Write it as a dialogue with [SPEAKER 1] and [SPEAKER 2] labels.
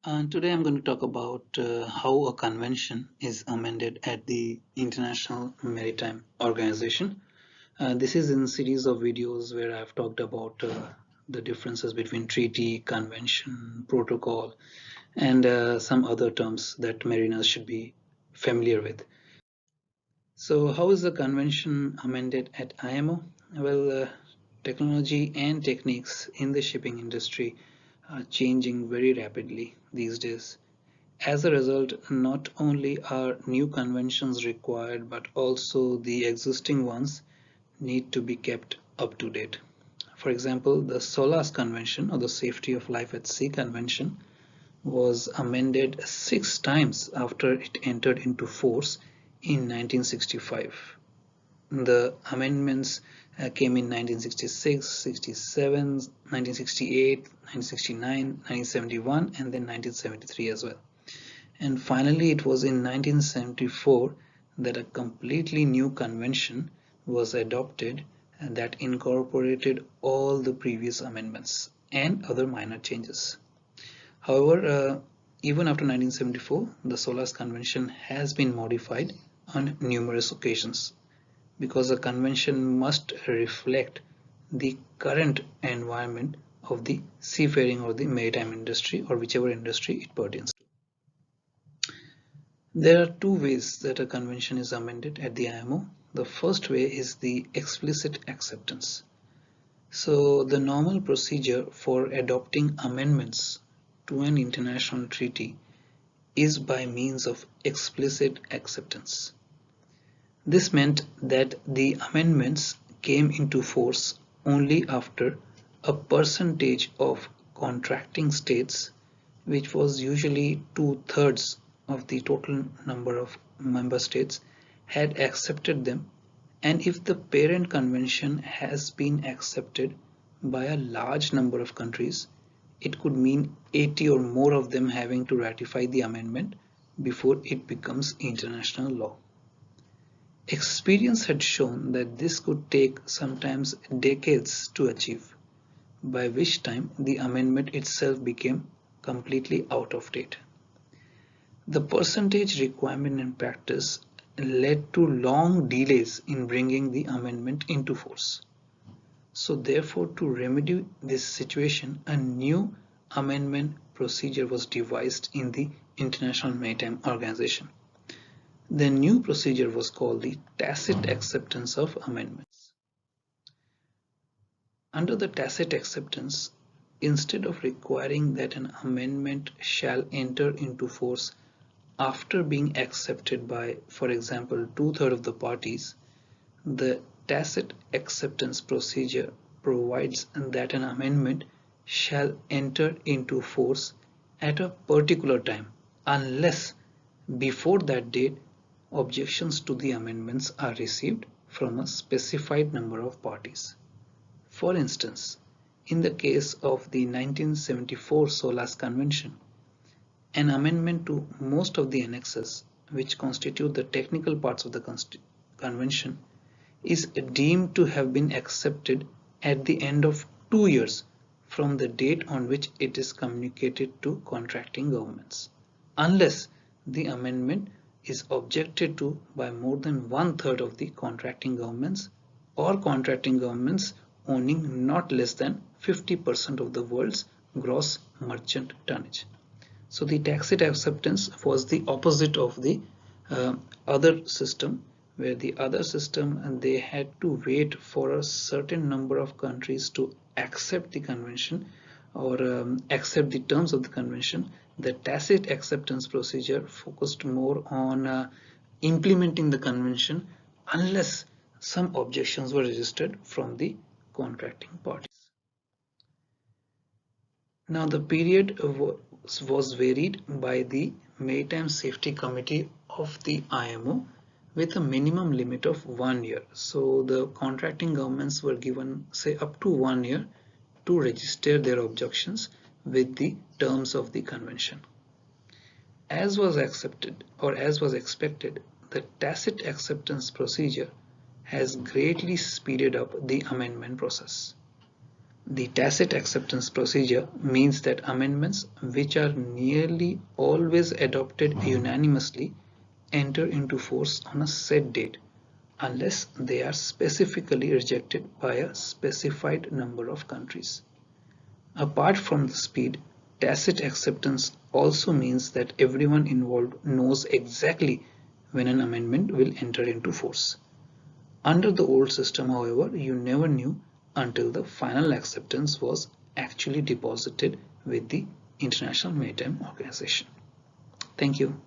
[SPEAKER 1] Today I'm going to talk about how a convention is amended at the International Maritime Organization. This is in a series of videos where I've talked about the differences between treaty, convention, protocol, and some other terms that mariners should be familiar with. So how is the convention amended at IMO? Well, technology and techniques in the shipping industry are changing very rapidly these days. As a result, not only are new conventions required, but also the existing ones need to be kept up to date. For example, the SOLAS Convention, or the Safety of Life at Sea Convention, was amended 6 times after it entered into force in 1965. The amendments came in 1966, 67, 1968, 1969, 1971, and then 1973 as well. And finally, it was in 1974 that a completely new convention was adopted that incorporated all the previous amendments and other minor changes. However, even after 1974, the SOLAS Convention has been modified on numerous occasions because a convention must reflect the current environment of the seafaring or the maritime industry or whichever industry it pertains to. There are two ways that a convention is amended at the IMO. The first way is the explicit acceptance. So the normal procedure for adopting amendments to an international treaty is by means of explicit acceptance. This meant that the amendments came into force only after a percentage of contracting states, which was usually 2/3 of the total number of member states, had accepted them, and if the parent convention has been accepted by a large number of countries, it could mean 80 or more of them having to ratify the amendment before it becomes international law. Experience had shown that this could take sometimes decades to achieve, by which time the amendment itself became completely out of date. The percentage requirement in practice led to long delays in bringing the amendment into force. So therefore, to remedy this situation, a new amendment procedure was devised in the International Maritime Organization. The new procedure was called the Tacit Acceptance of Amendments. Under the Tacit Acceptance, instead of requiring that an amendment shall enter into force after being accepted by, for example, 2/3 of the parties, the Tacit Acceptance procedure provides that an amendment shall enter into force at a particular time unless before that date objections to the amendments are received from a specified number of parties. For instance, in the case of the 1974 SOLAS Convention, an amendment to most of the annexes, which constitute the technical parts of the convention, is deemed to have been accepted at the end of 2 years from the date on which it is communicated to contracting governments, unless the amendment is objected to by more than 1/3 of the contracting governments or contracting governments owning not less than 50% of the world's gross merchant tonnage. So the tacit acceptance was the opposite of the other system, where the other system and they had to wait for a certain number of countries to accept the convention or accept the terms of the convention. The tacit acceptance procedure focused more on implementing the convention unless some objections were registered from the contracting parties. Now the period was varied by the Maritime Safety Committee of the IMO with a minimum limit of 1 year. So the contracting governments were given, say, up to 1 year to register their objections with the terms of the convention. As was accepted or as was expected, the tacit acceptance procedure has greatly speeded up the amendment process. The tacit acceptance procedure means that amendments which are nearly always adopted unanimously enter into force on a set date unless they are specifically rejected by a specified number of countries. Apart from the speed, tacit acceptance also means that everyone involved knows exactly when an amendment will enter into force. Under the old system, however, you never knew until the final acceptance was actually deposited with the International Maritime Organization. Thank you.